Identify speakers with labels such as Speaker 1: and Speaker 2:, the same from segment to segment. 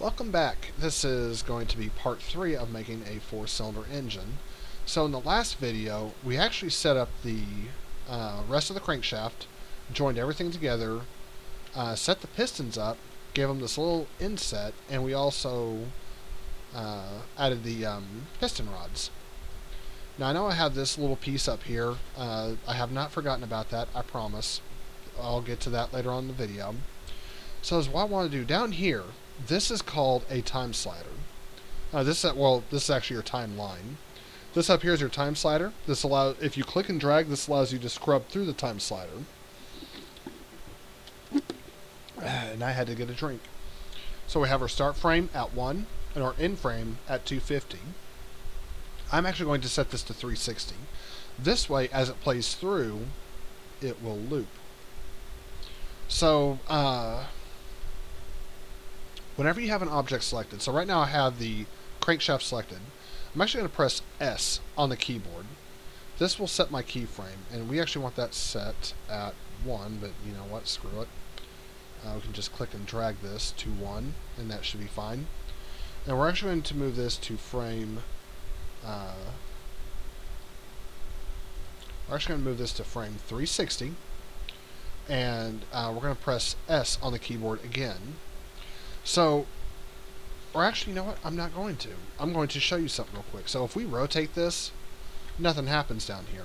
Speaker 1: Welcome back. This is going to be part 3 of making a 4-cylinder engine. So in the last video, we actually set up the rest of the crankshaft, joined everything together, set the pistons up, gave them this little inset, and we also added the piston rods. Now I know I have this little piece up here. I have not forgotten about that, I promise. I'll get to that later on in the video. So is what I want to do down here. This is called a time slider. This is actually your timeline. This up here is your time slider. This allows, if you click and drag, this allows you to scrub through the time slider. And I had to get a drink. So we have our start frame at 1 and our end frame at 250. I'm actually going to set this to 360. This way, as it plays through, it will loop. So, whenever you have an object selected, so right now I have the crankshaft selected, I'm actually going to press S on the keyboard. This will set my keyframe, and we actually want that set at 1, but you know what, screw it. We can just click and drag this to 1, and that should be fine. And we're actually going to move this to frame, we're actually going to move this to frame 360, and we're going to press S on the keyboard again. So, or actually, you know what? I'm not going to. I'm going to show you something real quick. So if we rotate this, nothing happens down here.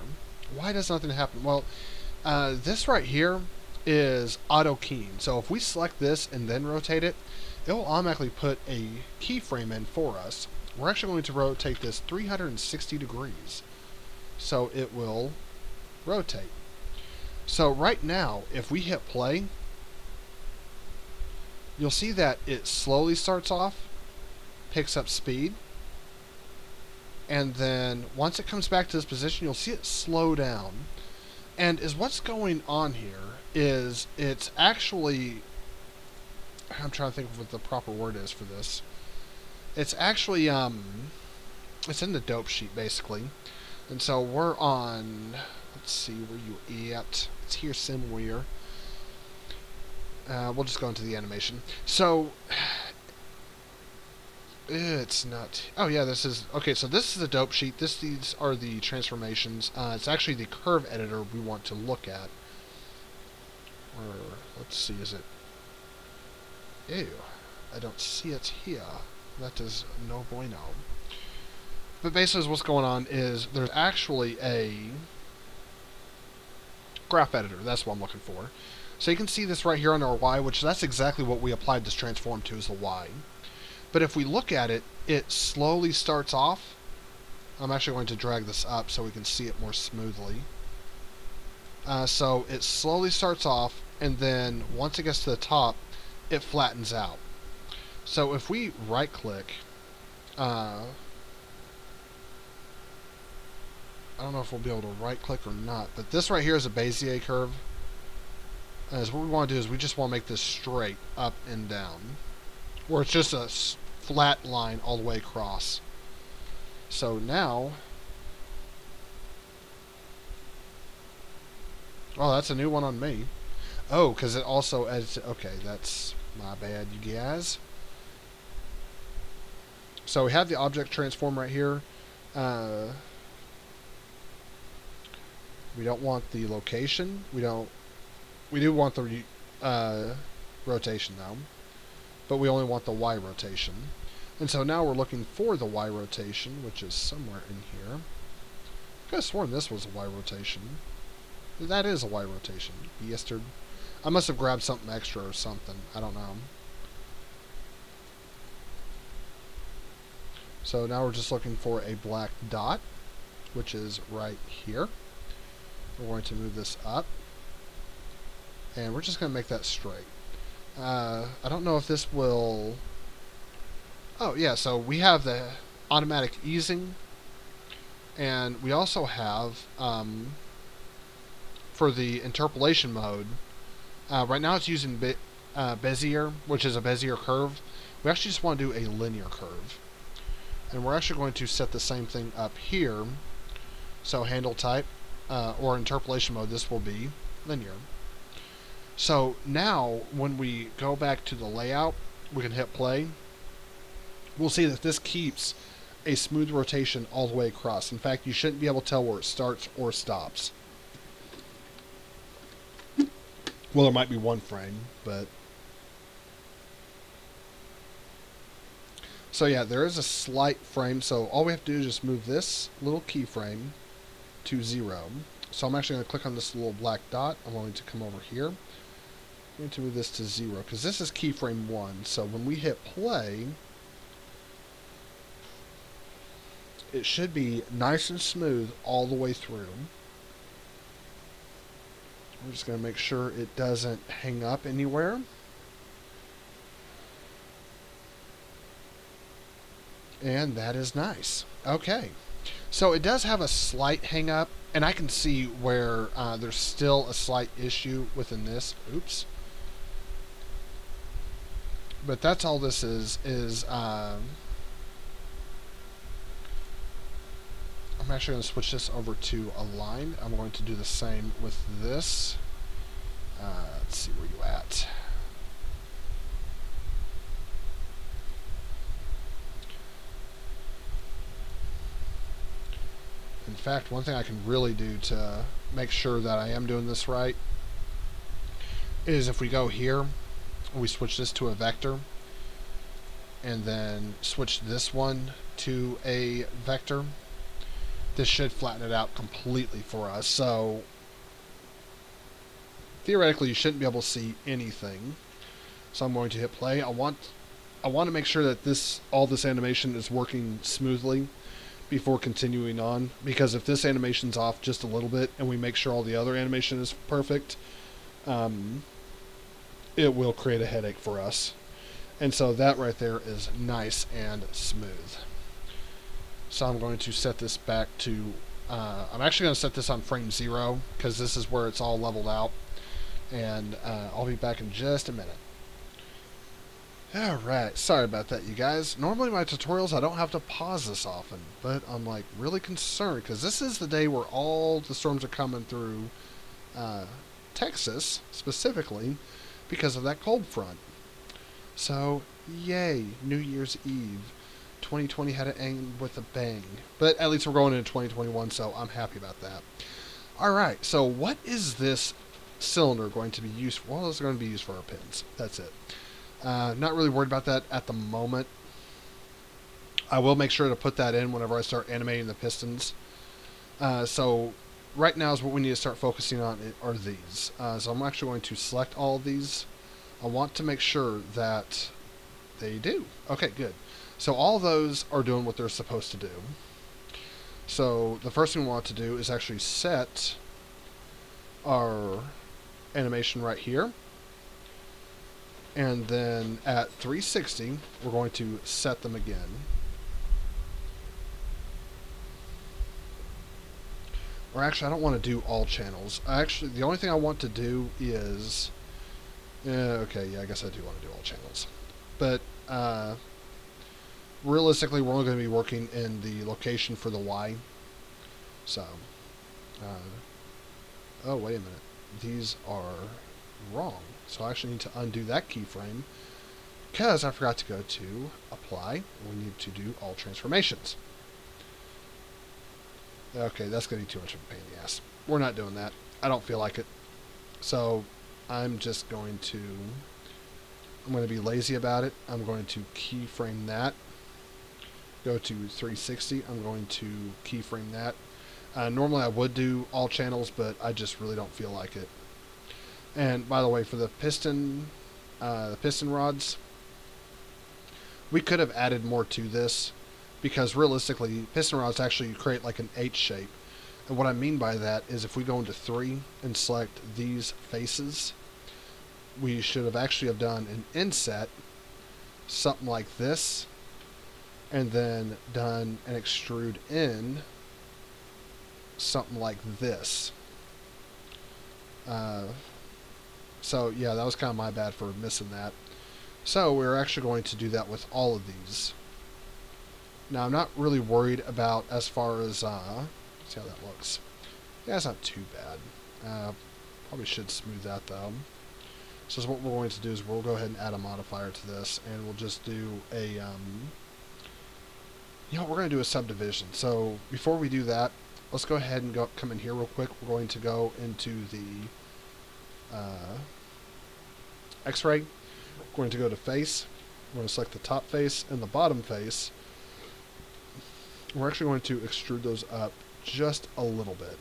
Speaker 1: Why does nothing happen? Well, this right here is auto keying. So if we select this and then rotate it, it will automatically put a keyframe in for us. We're actually going to rotate this 360 degrees. So it will rotate. So right now, if we hit play, you'll see that it slowly starts off, picks up speed, and then once it comes back to this position, you'll see it slow down. And what's going on here is it's actually, I'm trying to think of what the proper word is for this. It's actually, it's in the dope sheet basically. And so we're on, let's see where you at. It's here somewhere. We'll just go into the animation. So, it's not... Oh, yeah, this is... Okay, so this is the dope sheet. These are the transformations. It's actually the curve editor we want to look at. Or, let's see, is it... Ew, I don't see it here. That is no bueno. But basically what's going on is there's actually a graph editor. That's what I'm looking for. So you can see this right here on our Y, which that's exactly what we applied this transform to, is the Y. But if we look at it, it slowly starts off. I'm actually going to drag this up so we can see it more smoothly. So it slowly starts off, and then once it gets to the top, it flattens out. So if we right-click, I don't know if we'll be able to right-click or not, but this right here is a Bezier curve. As what we want to do is we just want to make this straight up and down, where it's just a flat line all the way across. So now, oh, that's a new one on me. Oh, because it also edits. Okay, that's my bad, you guys. So we have the object transform right here. We don't want the location. We do want the rotation though, but we only want the Y rotation. And so now we're looking for the Y rotation, which is somewhere in here. I could have sworn this was a Y rotation. That is a Y rotation. Bastard. I must have grabbed something extra or something. I don't know. So now we're just looking for a black dot, which is right here. We're going to move this up. And we're just going to make that straight. I don't know if this will... Oh, yeah, so we have the automatic easing. And we also have, for the interpolation mode, right now it's using Bezier, which is a Bezier curve. We actually just want to do a linear curve. And we're actually going to set the same thing up here. So handle type, or interpolation mode, this will be linear. So now, when we go back to the layout, we can hit play, we'll see that this keeps a smooth rotation all the way across. In fact, you shouldn't be able to tell where it starts or stops. Well, there might be one frame, but... So yeah, there is a slight frame, so all we have to do is just move this little keyframe to 0. So I'm actually going to click on this little black dot. I'm going to come over here. I'm going to move this to 0, because this is keyframe 1. So when we hit play, it should be nice and smooth all the way through. We're just going to make sure it doesn't hang up anywhere. And that is nice. Okay. So it does have a slight hang up, and I can see where there's still a slight issue within this. Oops. But that's all this is I'm actually going to switch this over to align. I'm going to do the same with this. Let's see where you at. In fact, one thing I can really do to make sure that I am doing this right is if we go here, we switch this to a vector, and then switch this one to a vector. This should flatten it out completely for us. So theoretically, you shouldn't be able to see anything. So I'm going to hit play. I want to make sure that all this animation is working smoothly before continuing on, because if this animation's off just a little bit and we make sure all the other animation is perfect, it will create a headache for us. And so that right there is nice and smooth. So I'm going to set this back to, I'm actually going to set this on frame 0, because this is where it's all leveled out. And I'll be back in just a minute. Alright, sorry about that, you guys. Normally my tutorials, I don't have to pause this often, but I'm like really concerned, because this is the day where all the storms are coming through Texas, specifically, because of that cold front. So, yay, New Year's Eve. 2020 had to end with a bang. But at least we're going into 2021, so I'm happy about that. Alright, so what is this cylinder going to be used for? Well, it's going to be used for our pins. That's it. Not really worried about that at the moment. I will make sure to put that in whenever I start animating the pistons. So right now is what we need to start focusing on are these. So I'm actually going to select all of these. I want to make sure that they do. Okay, good. So all those are doing what they're supposed to do. So the first thing we want to do is actually set our animation right here. And then at 360, we're going to set them again. Or actually, I don't want to do all channels. The only thing I want to do is... okay, yeah, I guess I do want to do all channels. But realistically, we're only going to be working in the location for the Y. So, oh, wait a minute. These are wrong. So I actually need to undo that keyframe, because I forgot to go to Apply. We need to do all transformations. Okay, that's going to be too much of a pain in the ass. We're not doing that. I don't feel like it. So I'm just going to... I'm going to be lazy about it. I'm going to keyframe that. Go to 360. I'm going to keyframe that. Normally I would do all channels, but I just really don't feel like it. And by the way, for the piston rods, we could have added more to this, because realistically, piston rods actually create like an H shape. And what I mean by that is if we go into 3 and select these faces, we should have actually have done an inset, something like this, and then done an extrude in, something like this. So yeah, that was kind of my bad for missing that. So we're actually going to do that with all of these. Now I'm not really worried about as far as, see how that looks. Yeah, it's not too bad. Probably should smooth that though. So what we're going to do is we'll go ahead and add a modifier to this, and we'll just do a You know, we're going to do a subdivision. So before we do that, let's go ahead and come in here real quick. We're going to go into the X-ray. We're going to go to face. We're going to select the top face and the bottom face. We're actually going to extrude those up just a little bit.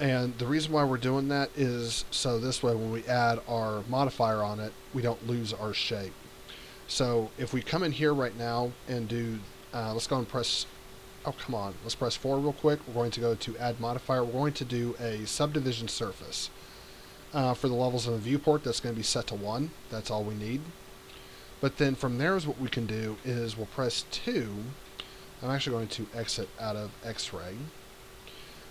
Speaker 1: And the reason why we're doing that is so this way when we add our modifier on it, we don't lose our shape. So if we come in here right now and do, let's go and press, oh come on, let's press 4 real quick. We're going to go to add modifier. We're going to do a subdivision surface. For the levels in the viewport, that's going to be set to 1. That's all we need. But then from there is what we can do is we'll press 2. I'm actually going to exit out of X-ray.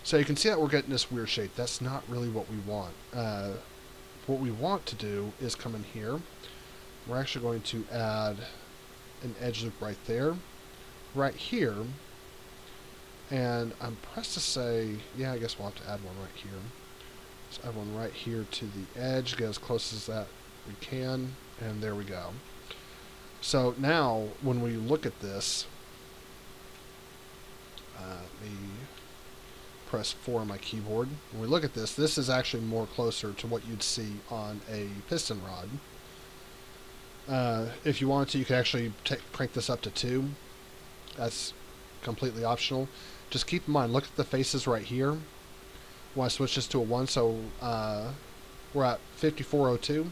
Speaker 1: So you can see that we're getting this weird shape. That's not really what we want. What we want to do is come in here. We're actually going to add an edge loop right there, right here. And I'm pressed to say, yeah, I guess we'll have to add one right here. Let's add one right here to the edge, get as close as that we can, and there we go. So now, when we look at this, let me press 4 on my keyboard. When we look at this, this is actually more closer to what you'd see on a piston rod. If you wanted to, you could actually crank this up to 2. That's completely optional. Just keep in mind, look at the faces right here. When I switch this to a 1, so we're at 5402.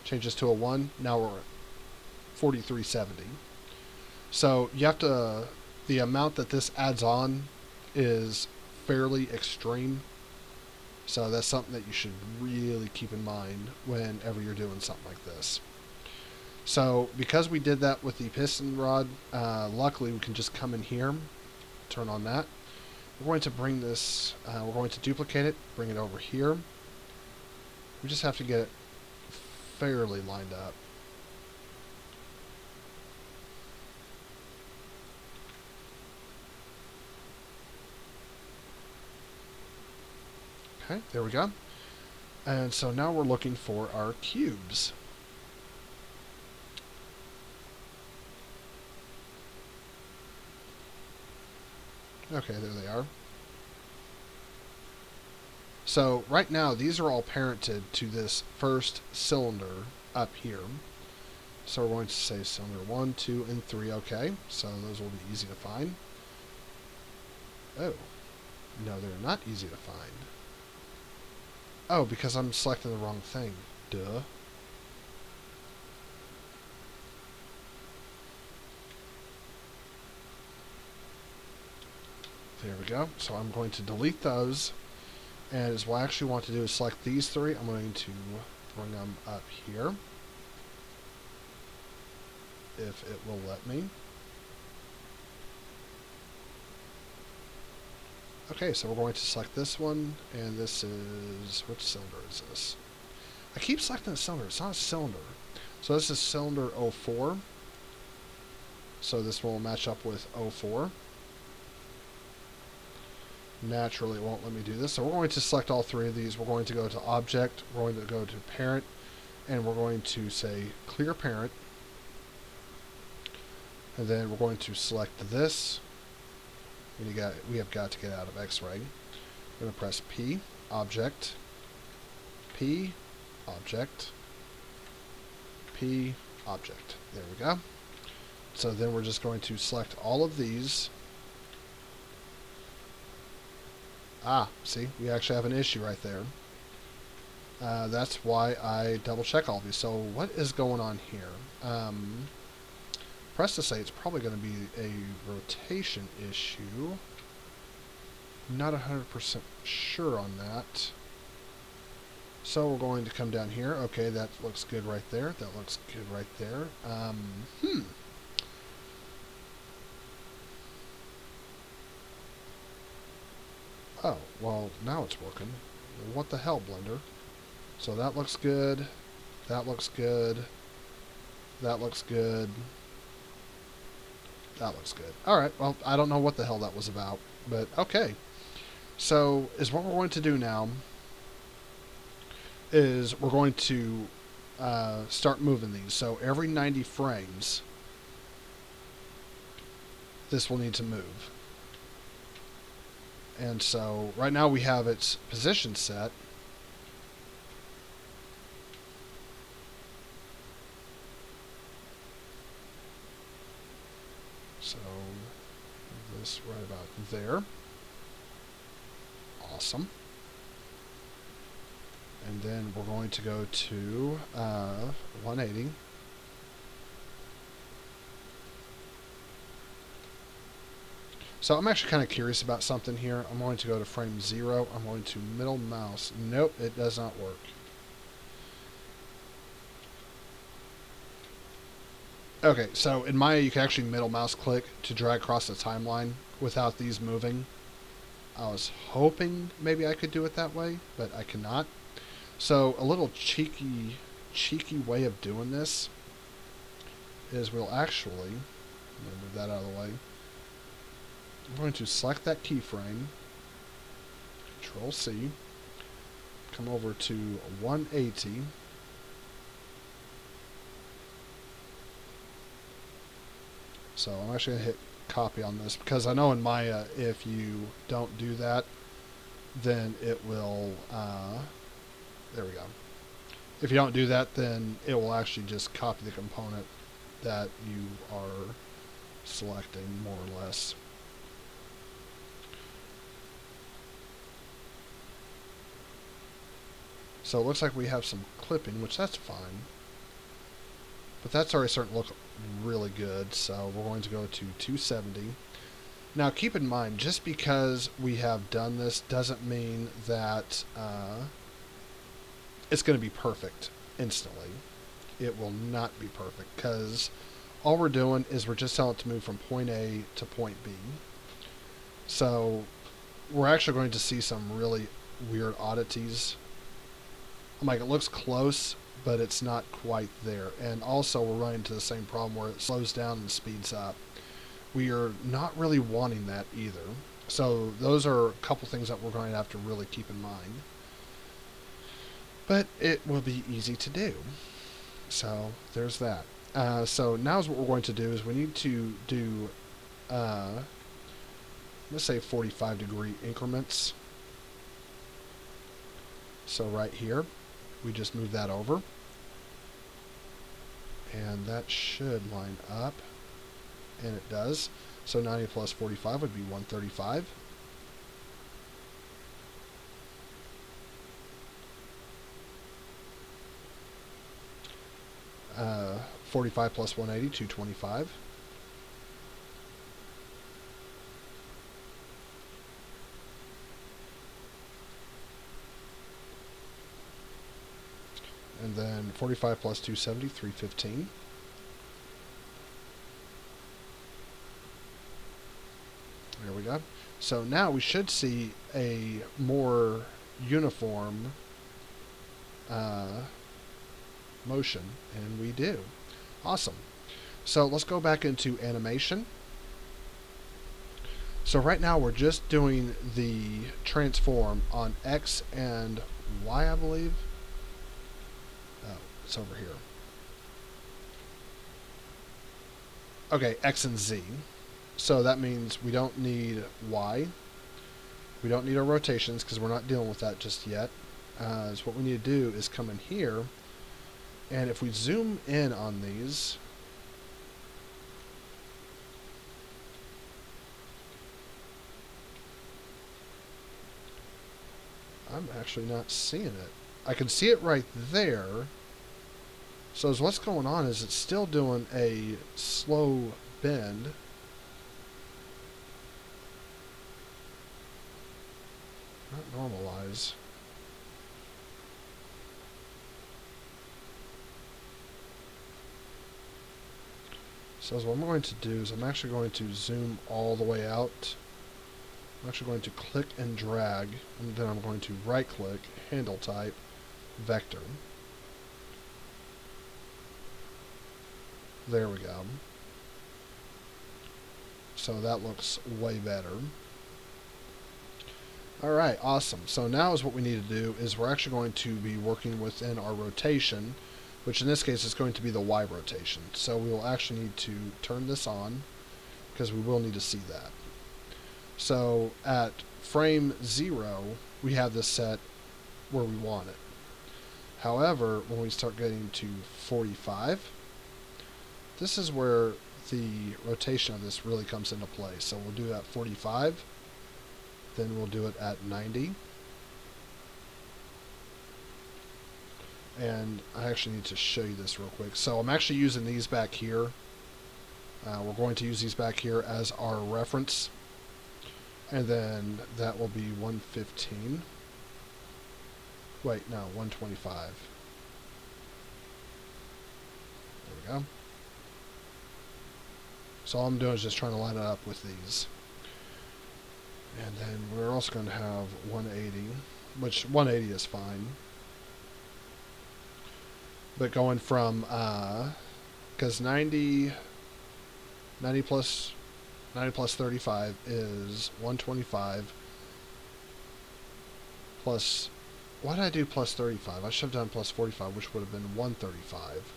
Speaker 1: Change this to a 1. Now we're at 4370. So you have to, the amount that this adds on is fairly extreme. So that's something that you should really keep in mind whenever you're doing something like this. So because we did that with the piston rod, luckily we can just come in here, turn on that. We're going to bring this, we're going to duplicate it, bring it over here. We just have to get it fairly lined up. Okay, there we go. And so now we're looking for our cubes. Okay, there they are. So right now, these are all parented to this first cylinder up here. So we're going to say cylinder 1, 2, and 3. Okay, so those will be easy to find. Oh, no, they're not easy to find. Oh, because I'm selecting the wrong thing. Duh. There we go. So I'm going to delete those. And what I actually want to do is select these 3. I'm going to bring them up here. If it will let me. Okay, so we're going to select this one. And this is, which cylinder is this? I keep selecting a cylinder. It's not a cylinder. So this is cylinder 04. So this will match up with 04. Naturally, it won't let me do this. So we're going to select all 3 of these. We're going to go to Object. We're going to go to Parent. And we're going to say Clear Parent. And then we're going to select this. We have got to get out of X-ray. We're going to press P, Object, P, Object, P, Object. There we go. So then we're just going to select all of these. Ah, see, we actually have an issue right there. That's why I double check all of these. So what is going on here? Press to say it's probably going to be a rotation issue. Not 100% sure on that. So we're going to come down here. Okay, that looks good right there. That looks good right there. Oh, well, now it's working. What the hell, Blender? So that looks good. That looks good. That looks good. That looks good. Alright, well, I don't know what the hell that was about, but okay. So, is what we're going to do now is we're going to start moving these. So every 90 frames, this will need to move. And so right now we have its position set. So this right about there. Awesome. And then we're going to go to 180. So I'm actually kind of curious about something here. I'm going to go to frame 0. I'm going to middle mouse. Nope, it does not work. Okay, so in Maya you can actually middle mouse click to drag across the timeline without these moving. I was hoping maybe I could do it that way, but I cannot. So a little cheeky way of doing this is we'll actually, I'm going to move that out of the way. I'm going to select that keyframe, Control C, come over to 180, so I'm actually going to hit copy on this because I know in Maya if you don't do that then it will, there we go. If you don't do that then it will actually just copy the component that you are selecting more or less. So it looks like we have some clipping, which that's fine. But that's already starting to look really good, so we're going to go to 270. Now keep in mind, just because we have done this doesn't mean that it's going to be perfect instantly. It will not be perfect, because all we're doing is we're just telling it to move from point A to point B. So we're actually going to see some really weird oddities. I'm like, it looks close, but it's not quite there. And also we're running into the same problem where it slows down and speeds up. We are not really wanting that either. So those are a couple things that we're going to have to really keep in mind. But it will be easy to do. So there's that. So now is what we're going to do is we need to do, let's say 45-degree increments. So right here, we just move that over. And that should line up. And it does. So 90 plus 45 would be 135. Uh, 45 plus 180, 225. And then 45 plus 270, 315. There we go. So now we should see a more uniform motion, and we do. Awesome. So let's go back into animation. So right now we're just doing the transform on X and Y, I believe. Oh, it's over here. Okay, X and Z. So that means we don't need Y. We don't need our rotations because we're not dealing with that just yet. So what we need to do is come in here, and if we zoom in on these, I'm actually not seeing it. I can see it right there. So what's going on is it's still doing a slow bend. Not normalize. So what I'm going to do is I'm actually going to zoom all the way out. I'm actually going to click and drag, and then I'm going to right click, handle type, vector. There we go. So that looks way better. Alright, awesome. So now is what we need to do is we're actually going to be working within our rotation, which in this case is going to be the Y rotation. So we will actually need to turn this on, because we will need to see that. So at frame 0, we have this set where we want it. However, when we start getting to 45, this is where the rotation of this really comes into play. So we'll do it at 45, then we'll do it at 90. And I actually need to show you this real quick. So I'm actually using these back here. We're going to use these back here as our reference. And then that will be 115. Wait, no, 125. There we go. So all I'm doing is just trying to line it up with these. And then we're also going to have 180, which 180 is fine. But going from, because 90 plus 35 is 125 plus, why did I do plus 35? I should have done plus 45, which would have been 135.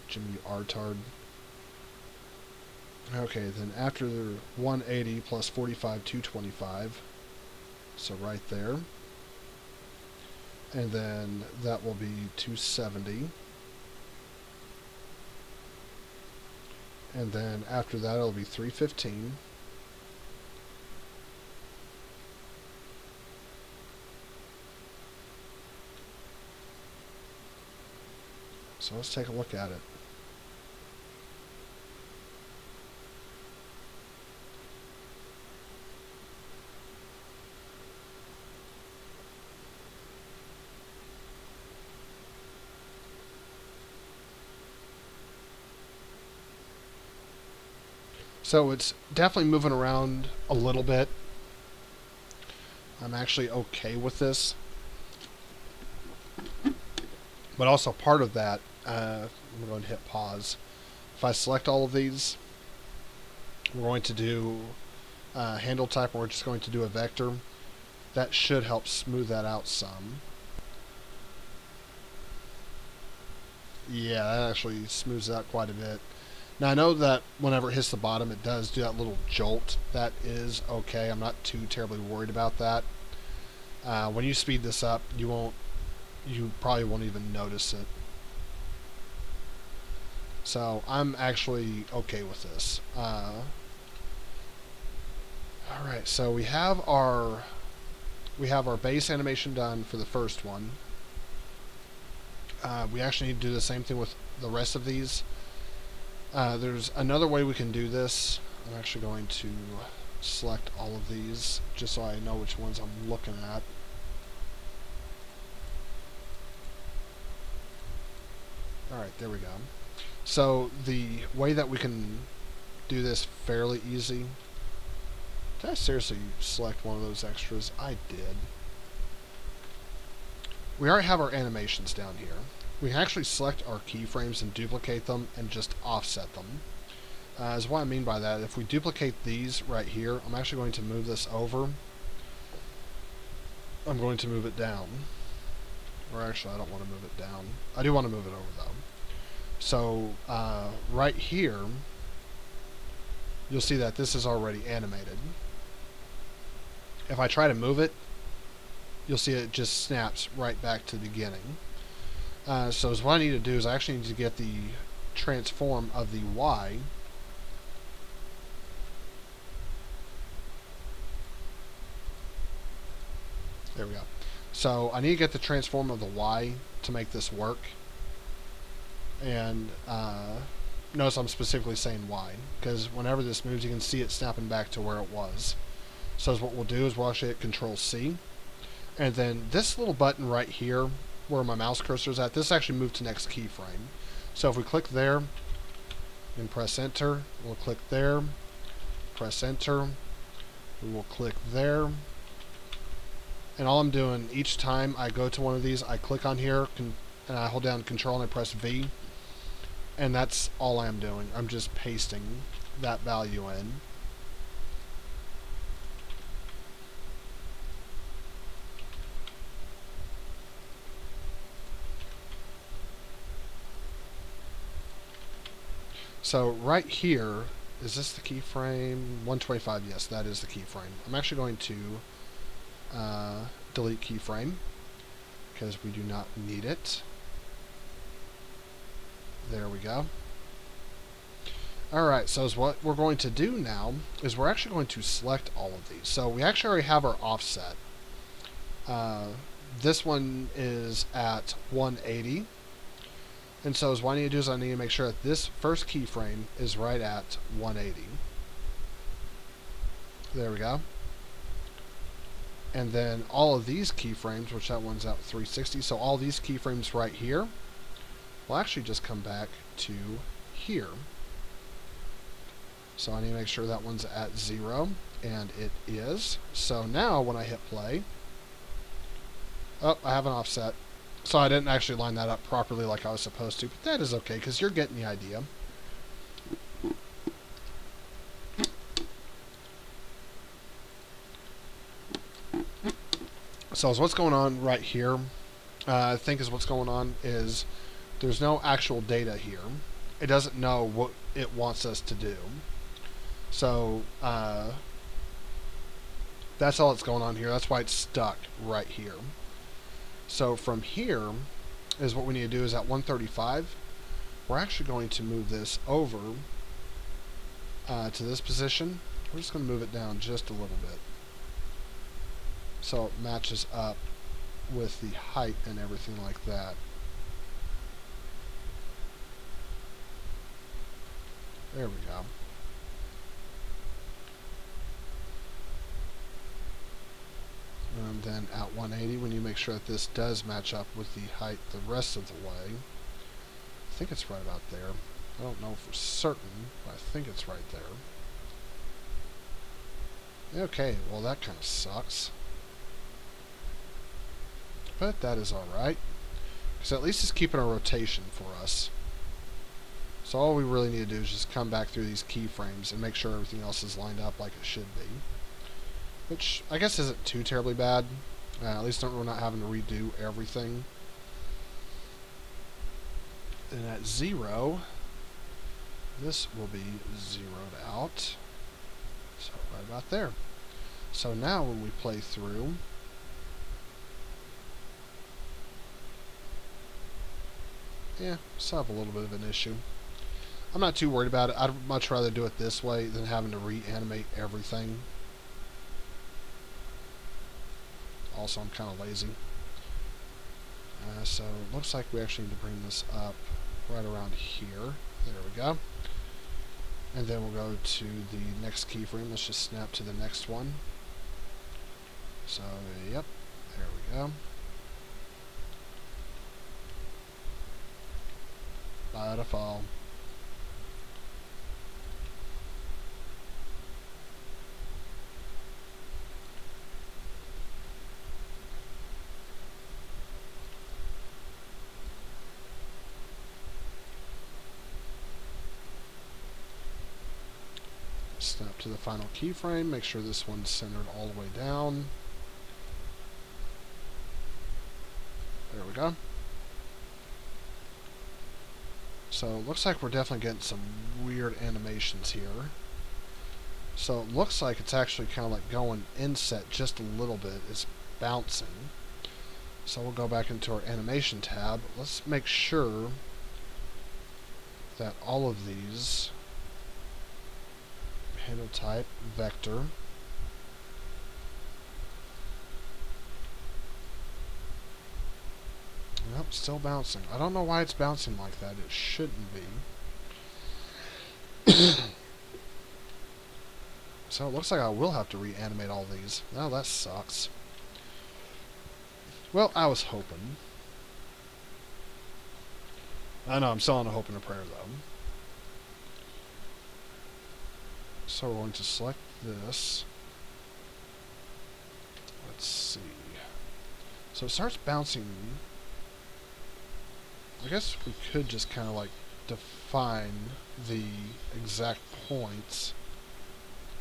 Speaker 1: Jimmy Artard. Okay, then after the 180 plus 45, 225. So right there. And then that will be 270. And then after that it'll be 315. So let's take a look at it. So it's definitely moving around a little bit. I'm actually okay with this. But also part of that, I'm going to hit pause. If I select all of these, we're going to do handle type, and we're just going to do a vector. That should help smooth that out some. Yeah, that actually smooths it out quite a bit. Now I know that whenever it hits the bottom, it does do that little jolt. That is okay. I'm not too terribly worried about that. When you speed this up, you probably won't even notice it. So I'm actually okay with this. All right, so we have our base animation done for the first one. We actually need to do the same thing with the rest of these. There's another way we can do this. I'm actually going to select all of these just so I know which ones I'm looking at. Alright, there we go. So the way that we can do this fairly easy. Did I seriously select one of those extras? I did. We already have our animations down here. We can actually select our keyframes and duplicate them and just offset them. Is what I mean by that. If we duplicate these right here, I'm actually going to move this over. I'm going to move it down. Or actually, I don't want to move it down. I do want to move it over though. So right here, you'll see that this is already animated. If I try to move it, you'll see it just snaps right back to the beginning. So what I need to do is I actually need to get the transform of the Y. There we go. So I need to get the transform of the Y to make this work. And notice I'm specifically saying Y, because whenever this moves, you can see it snapping back to where it was. So what we'll do is we'll actually hit Control C. And then this little button right here, where my mouse cursor is at, this actually moved to next keyframe. So if we click there and press enter, we'll click there, press enter, we will click there, and all I'm doing each time I go to one of these, I click on here and I hold down Control and I press V, and that's all I'm doing. I'm just pasting that value in. So right here, is this the keyframe? 125, yes, that is the keyframe. I'm actually going to delete keyframe because we do not need it. There we go. Alright, so what we're going to do now is we're actually going to select all of these. So we actually already have our offset. This one is at 180. And so what I need to do is I need to make sure that this first keyframe is right at 180. There we go. And then all of these keyframes, which that one's at 360, so all these keyframes right here will actually just come back to here. So I need to make sure that one's at 0, and it is. So now when I hit play, oh, I have an offset. So I didn't actually line that up properly like I was supposed to, but that is okay because you're getting the idea. So what's going on right here, I think is what's going on is there's no actual data here. It doesn't know what it wants us to do. So that's all that's going on here. That's why it's stuck right here. So from here is what we need to do is at 135, we're actually going to move this over to this position. We're just going to move it down just a little bit so it matches up with the height and everything like that. There we go. And then at 180, when you make sure that this does match up with the height the rest of the way. I think it's right about there. I don't know for certain, but I think it's right there. Okay, well that kind of sucks. But that is alright. Because at least it's keeping a rotation for us. So all we really need to do is just come back through these keyframes and make sure everything else is lined up like it should be. Which I guess isn't too terribly bad. At least we're not having to redo everything. And at 0, this will be zeroed out. So right about there. So now when we play through, yeah, still have a little bit of an issue. I'm not too worried about it. I'd much rather do it this way than having to reanimate everything. Also, I'm kind of lazy. So it looks like we actually need to bring this up right around here. There we go. And then we'll go to the next keyframe. Let's just snap to the next one. So, yep, there we go. By default. Snap to the final keyframe, make sure this one's centered all the way down. There we go. So it looks like we're definitely getting some weird animations here. So it looks like it's actually kind of like going inset just a little bit. It's bouncing. So we'll go back into our animation tab. Let's make sure that all of these handle type, vector. Nope, still bouncing. I don't know why it's bouncing like that. It shouldn't be. So it looks like I will have to reanimate all these. Oh, that sucks. Well, I was hoping. I know, I'm still on a hope and a prayer, though. So we're going to select this. Let's see. So it starts bouncing. I guess we could just kind of like define the exact points.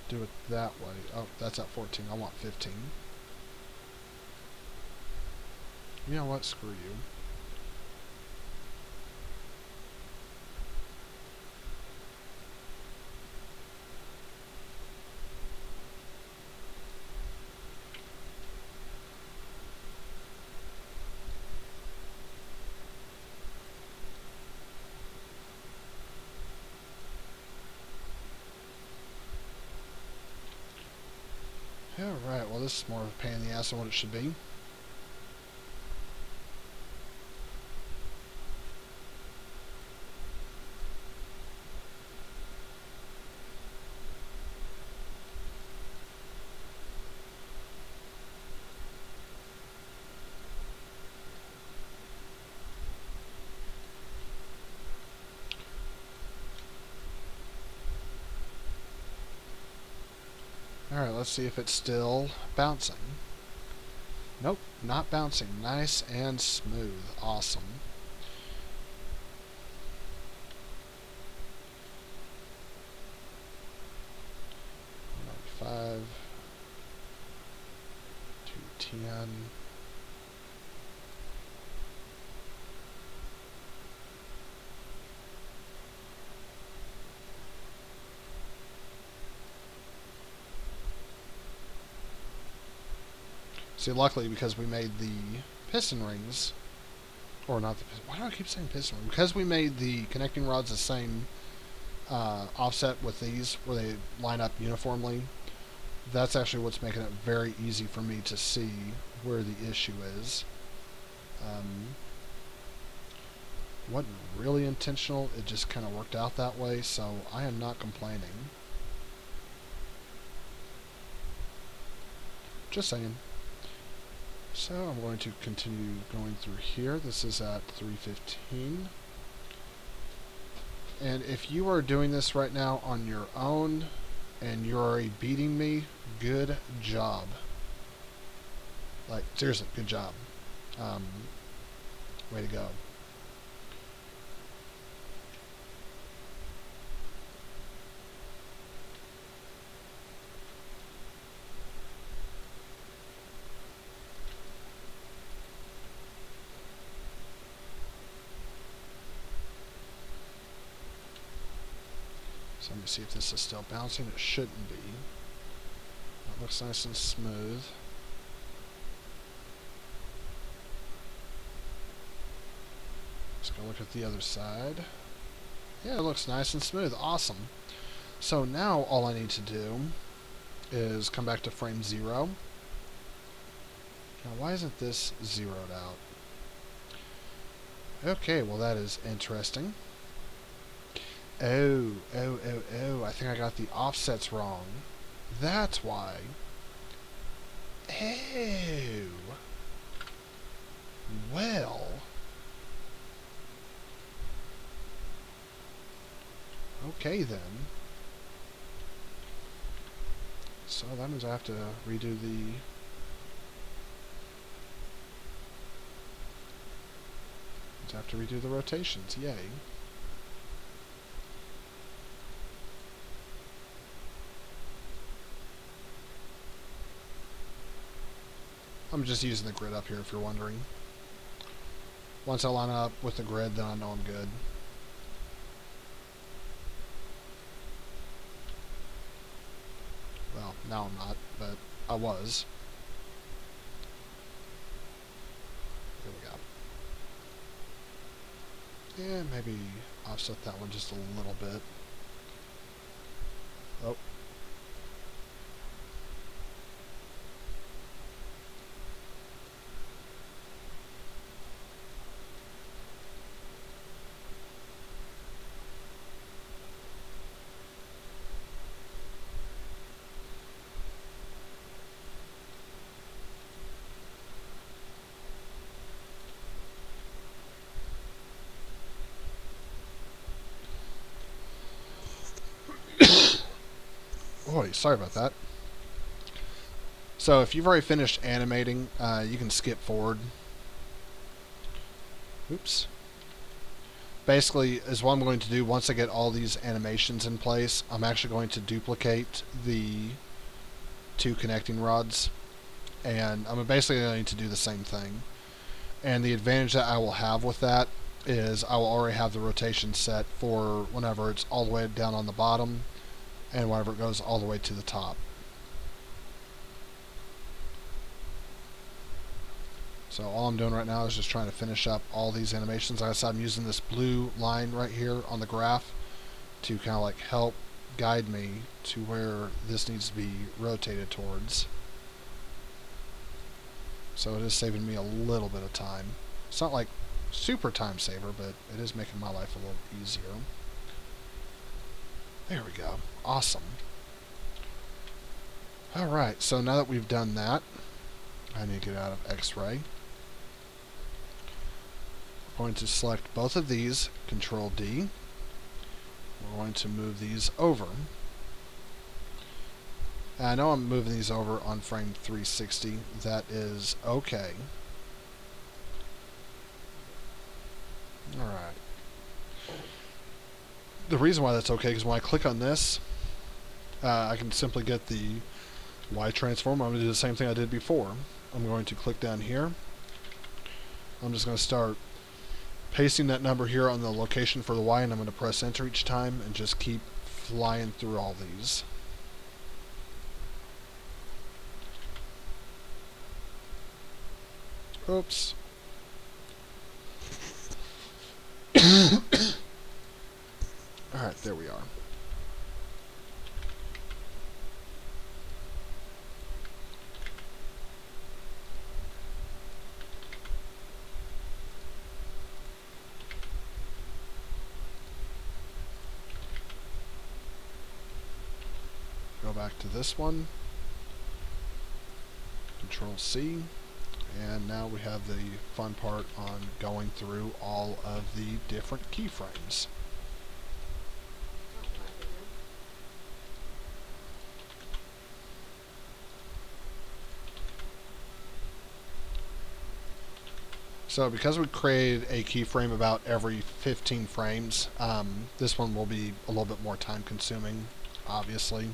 Speaker 1: Do it that way. Oh, that's at 14. I want 15. You know what? Screw you. Well, this is more of a pain in the ass than what it should be. Alright, let's see if it's still bouncing. Nope, not bouncing. Nice and smooth. Awesome. Five, 210. See, luckily, because we made the piston rings, or not the piston, why do I keep saying piston ring? Because we made the connecting rods the same offset with these, where they line up uniformly, that's actually what's making it very easy for me to see where the issue is. Wasn't really intentional, it just kind of worked out that way, so I am not complaining. Just saying. So I'm going to continue going through here. This is at 315. And if you are doing this right now on your own and you're already beating me, good job. Like, seriously, good job. Way to go. So let me see if this is still bouncing. It shouldn't be. That looks nice and smooth. Let's go look at the other side. Yeah, it looks nice and smooth. Awesome. So now all I need to do is come back to frame 0. Now why isn't this zeroed out? Okay, well that is interesting. Oh, I think I got the offsets wrong. That's why. Oh. Well. Okay then. So that means I have to redo the... rotations. Yay. I'm just using the grid up here if you're wondering. Once I line up with the grid, then I know I'm good. Well, now I'm not, but I was. Here we go. Yeah, maybe offset that one just a little bit. Oh. Boy, sorry about that. So if you've already finished animating, you can skip forward. Oops. Basically, is what I'm going to do once I get all these animations in place. I'm actually going to duplicate the 2 connecting rods, and I'm basically going to do the same thing. And the advantage that I will have with that is I will already have the rotation set for whenever it's all the way down on the bottom and whenever it goes all the way to the top. So all I'm doing right now is just trying to finish up all these animations. Like I said, I'm using this blue line right here on the graph to kind of like help guide me to where this needs to be rotated towards. So it is saving me a little bit of time. It's not like super time saver, but it is making my life a little easier. There we go. Awesome. Alright, so now that we've done that, I need to get out of X-ray. We're going to select both of these, Control D. We're going to move these over. And I know I'm moving these over on frame 360. That is okay. Alright. The reason why that's okay is when I click on this, I can simply get the Y transform. I'm going to do the same thing I did before. I'm going to click down here. I'm just going to start pasting that number here on the location for the Y, and I'm going to press enter each time and just keep flying through all these. Oops. Alright, there we are. Go back to this one. Control C. And now we have the fun part on going through all of the different keyframes. So because we created a keyframe about every 15 frames, this one will be a little bit more time consuming, obviously.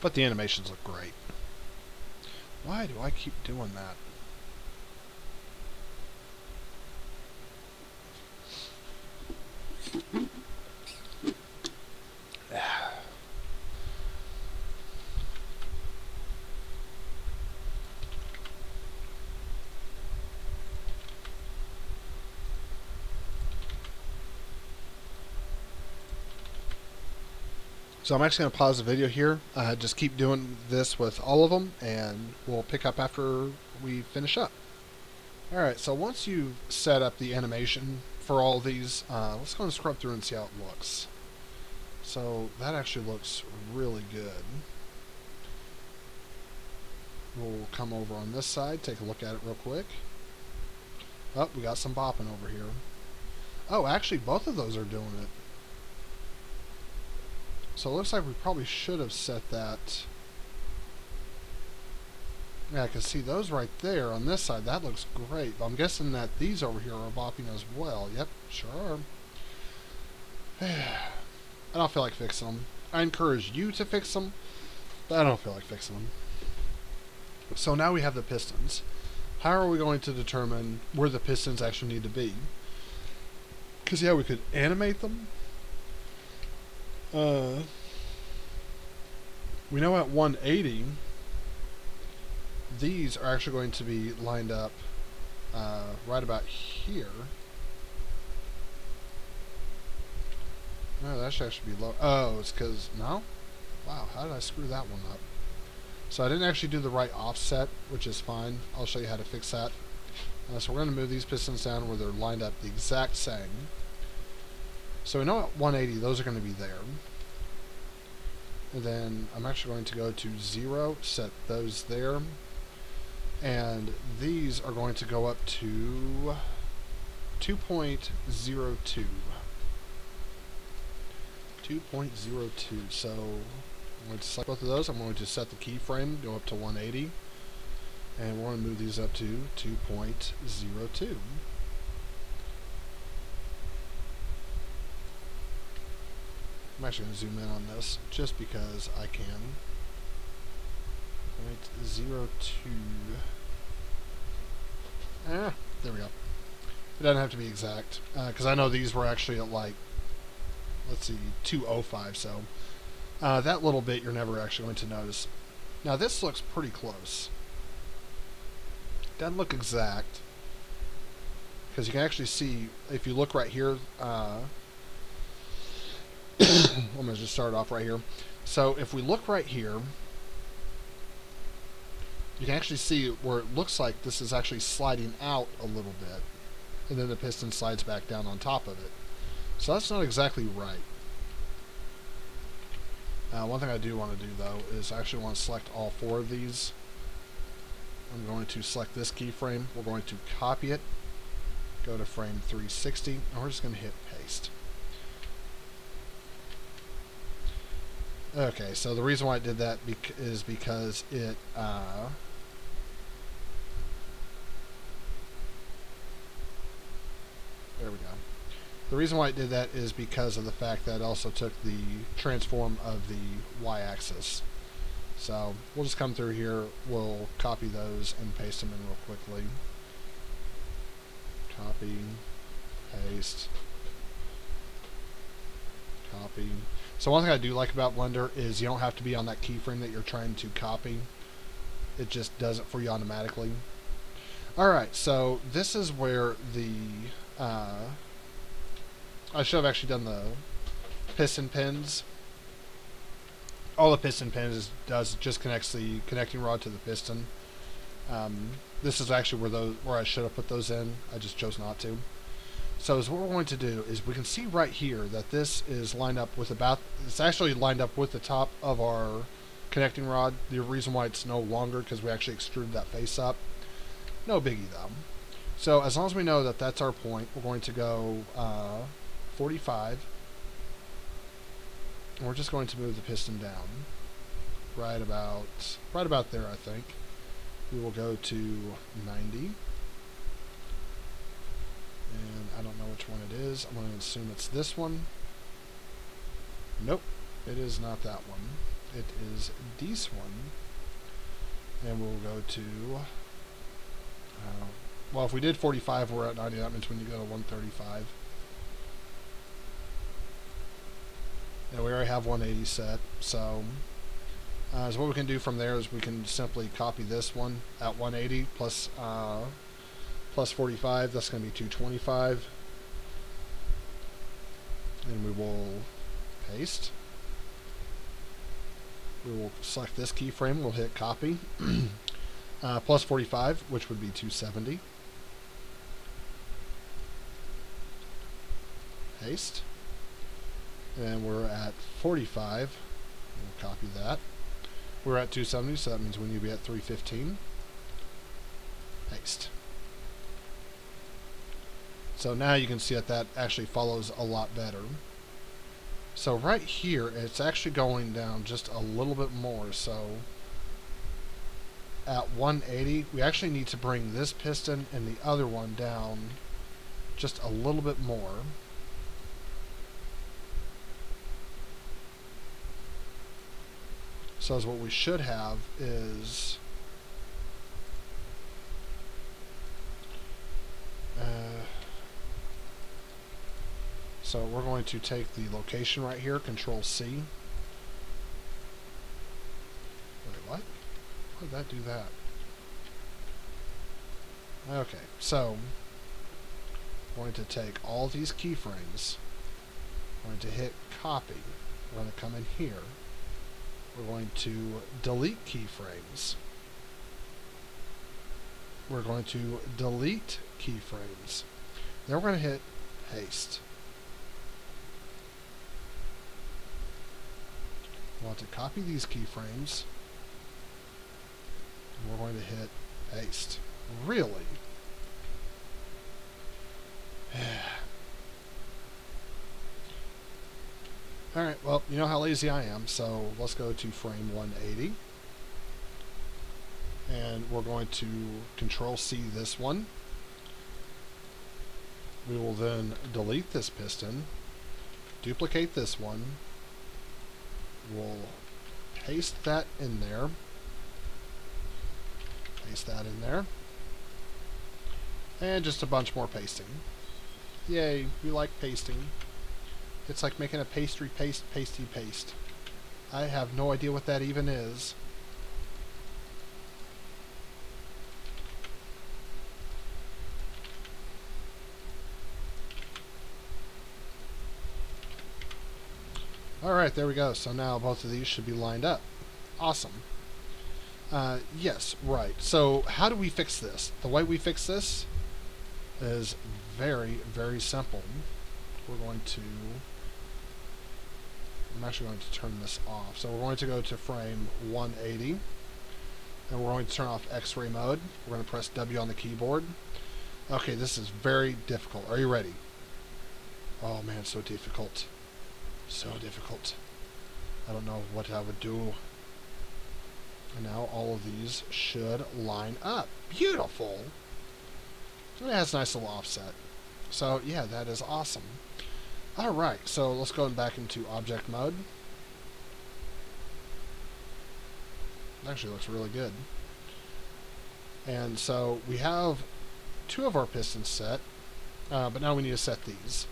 Speaker 1: But the animations look great. Why do I keep doing that? So I'm actually going to pause the video here, just keep doing this with all of them, and we'll pick up after we finish up. Alright, so once you've set up the animation for all these, let's go and scrub through and see how it looks. So that actually looks really good. We'll come over on this side, take a look at it real quick. Oh, we got some bopping over here. Oh, actually both of those are doing it. So it looks like we probably should have set that. Yeah, I can see those right there on this side. That looks great. But I'm guessing that these over here are bopping as well. Yep, sure are. I don't feel like fixing them. I encourage you to fix them, but I don't feel like fixing them. So now we have the pistons. How are we going to determine where the pistons actually need to be? Because, yeah, we could animate them. We know at 180 these are actually going to be lined up right about here. No, that should actually be low. Oh, it's because no. Wow, how did I screw that one up? So I didn't actually do the right offset, which is fine. I'll show you how to fix that. So we're going to move these pistons down where they're lined up the exact same. So we know at 180 those are going to be there. And then I'm actually going to go to 0, set those there. And these are going to go up to 2.02. 2.02. So I'm going to select both of those. I'm going to set the keyframe, go up to 180. And we're going to move these up to 2.02. I'm actually going to zoom in on this just because I can. 0.02. There we go. It doesn't have to be exact because I know these were actually at like, let's see, 205. So that little bit you're never actually going to notice. Now this looks pretty close. Doesn't look exact because you can actually see if you look right here. I'm going to just start off right here. So if we look right here, you can actually see where it looks like this is actually sliding out a little bit, and then the piston slides back down on top of it. So that's not exactly right. One thing I do want to do though is I actually want to select all 4 of these. I'm going to select this keyframe. We're going to copy it, go to frame 360, and we're just going to hit paste. Okay, so the reason why it did that is because it there we go. The reason why it did that is because of the fact that it also took the transform of the y-axis. So we'll just come through here, we'll copy those and paste them in real quickly. Copy, paste, copy. So one thing I do like about Blender is you don't have to be on that keyframe that you're trying to copy. It just does it for you automatically. Alright, so this is where the I should have actually done the piston pins. All the piston pins just connects the connecting rod to the piston. This is actually where I should have put those in. I just chose not to. So what we're going to do is we can see right here that this is lined up with it's actually lined up with the top of our connecting rod. The reason why it's no longer because we actually extruded that face up. No biggie though. So as long as we know that that's our point, we're going to go 45. And we're just going to move the piston down right about there, I think. We will go to 90. And I don't know which one it is. I'm going to assume it's this one. Nope, it is not that one. It is this one. And we'll go to well, if we did 45, we're at 90. That means when you go to 135. Yeah, we already have 180 set. So what we can do from there is we can simply copy this one at 180 plus 45. That's going to be 225. And we will paste. We will select this keyframe. We'll hit copy. Plus 45, which would be 270. Paste. And we're at 45. We'll copy that. We're at 270, so that means we need to be at 315. Paste. So now you can see that actually follows a lot better. So right here, it's actually going down just a little bit more. So at 180, we actually need to bring this piston and the other one down just a little bit more. So as what we should have is so we're going to take the location right here, Control C. Wait, what? Why did that do that? Okay, so I'm going to take all these keyframes. I'm going to hit copy. We're going to come in here. We're going to delete keyframes. We're going to delete keyframes. Then we're going to hit paste. We want to copy these keyframes. And we're going to hit paste. Really? Alright, well, you know how lazy I am, so let's go to frame 180. And we're going to Control C this one. We will then delete this piston, duplicate this one. We'll paste that in there. Paste that in there. And just a bunch more pasting. Yay, we like pasting. It's like making a pastry paste, pasty paste. I have no idea what that even is. Alright, there we go. So now both of these should be lined up. Awesome. Yes, right. So how do we fix this? The way we fix this is very, very simple. We're going to... I'm actually going to turn this off. So we're going to go to frame 180. And we're going to turn off X-ray mode. We're going to press W on the keyboard. Okay, this is very difficult. Are you ready? Oh man, so difficult. So difficult. I don't know what I would do. And now all of these should line up. Beautiful! And it has a nice little offset. So yeah, that is awesome. Alright, so let's go back into object mode. It actually looks really good. And so we have 2 of our pistons set, but now we need to set these.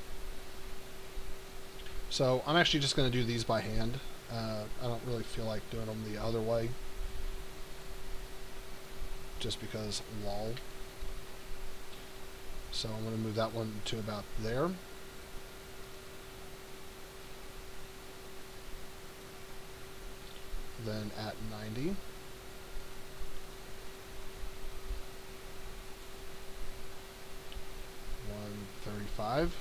Speaker 1: So I'm actually just going to do these by hand. I don't really feel like doing them the other way. Just because lol. So I'm going to move that one to about there. Then at 90. 135.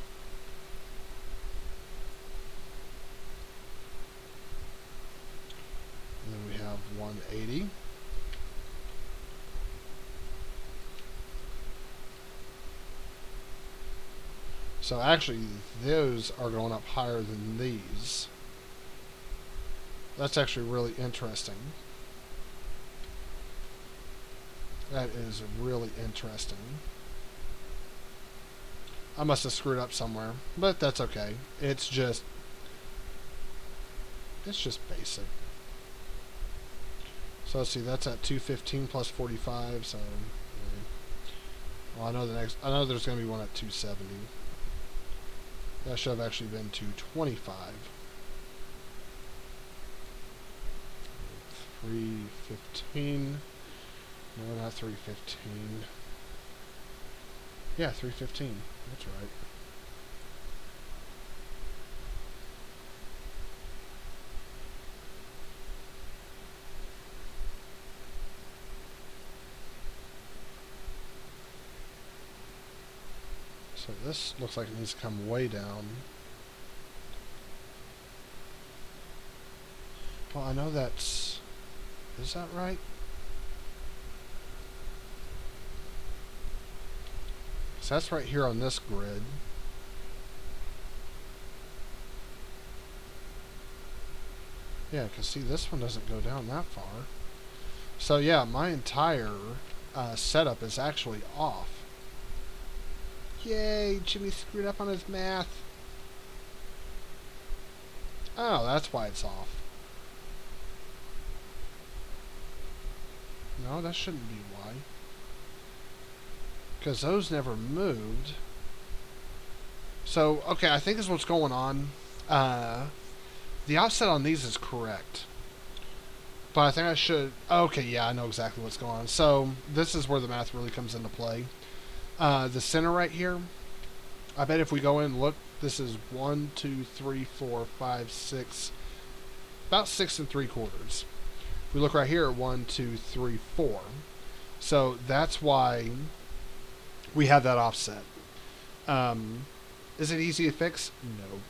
Speaker 1: And then we have 180. So actually, those are going up higher than these. That's actually really interesting. That is really interesting. I must have screwed up somewhere, but that's okay. It's just basic. So let's see, that's at 215 plus 45, so well, I know there's going to be one at 270. That should have actually been 225. 315. No, not 315. Yeah, 315. That's right. So this looks like it needs to come way down. Well, I know that's... Is that right? So that's right here on this grid. Yeah, because see, this one doesn't go down that far. So yeah, my entire setup is actually off. Yay, Jimmy screwed up on his math. Oh, that's why it's off. No, that shouldn't be why. Because those never moved. So, okay, I think this is what's going on. The offset on these is correct. But I think I should... Okay, yeah, I know exactly what's going on. So, this is where the math really comes into play. The center right here, I bet if we go in and look, this is 1, 2, 3, 4, 5, 6, about 6 3/4. If we look right here, 1, 2, 3, 4. So that's why we have that offset. Is it easy to fix? No.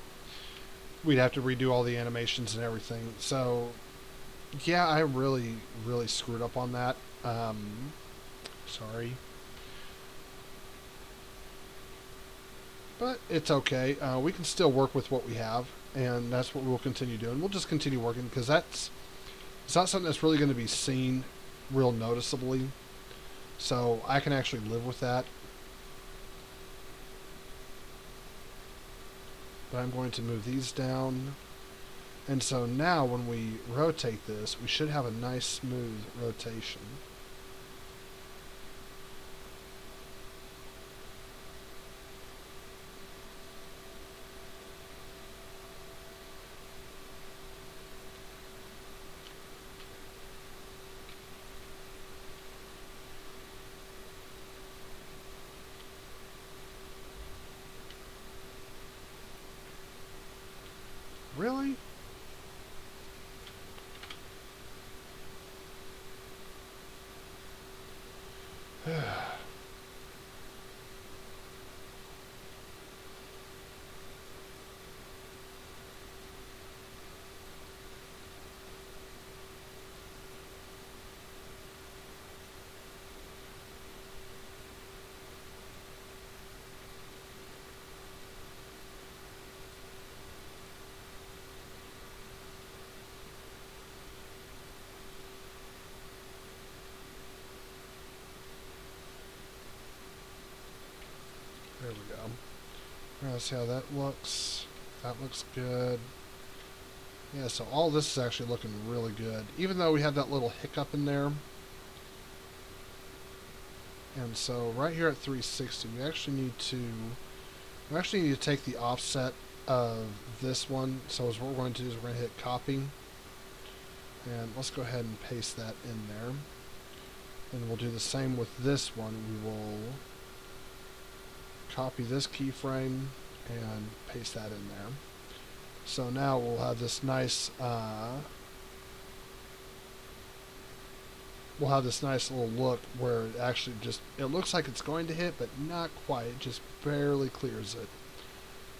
Speaker 1: We'd have to redo all the animations and everything. So, yeah, I really, really screwed up on that. Sorry. But it's okay. We can still work with what we have, and that's what we'll continue doing. We'll just continue working, because it's not something that's really going to be seen real noticeably. So I can actually live with that. But I'm going to move these down. And so now when we rotate this, we should have a nice smooth rotation. Really? See how that looks. That looks good. Yeah, so all this is actually looking really good. Even though we have that little hiccup in there. And so right here at 360, we actually need to take the offset of this one. So what we're going to do is we're going to hit copy. And let's go ahead and paste that in there. And we'll do the same with this one. We will copy this keyframe and paste that in there. So now we'll have this nice little look where it actually it looks like it's going to hit, but not quite. It just barely clears it.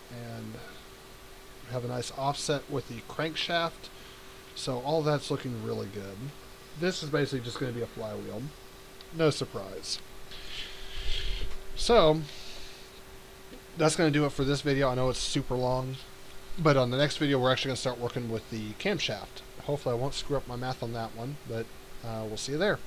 Speaker 1: And we have a nice offset with the crankshaft. So all that's looking really good. This is basically just going to be a flywheel. No surprise. So that's going to do it for this video. I know it's super long, but on the next video we're actually going to start working with the camshaft. Hopefully I won't screw up my math on that one, but we'll see you there.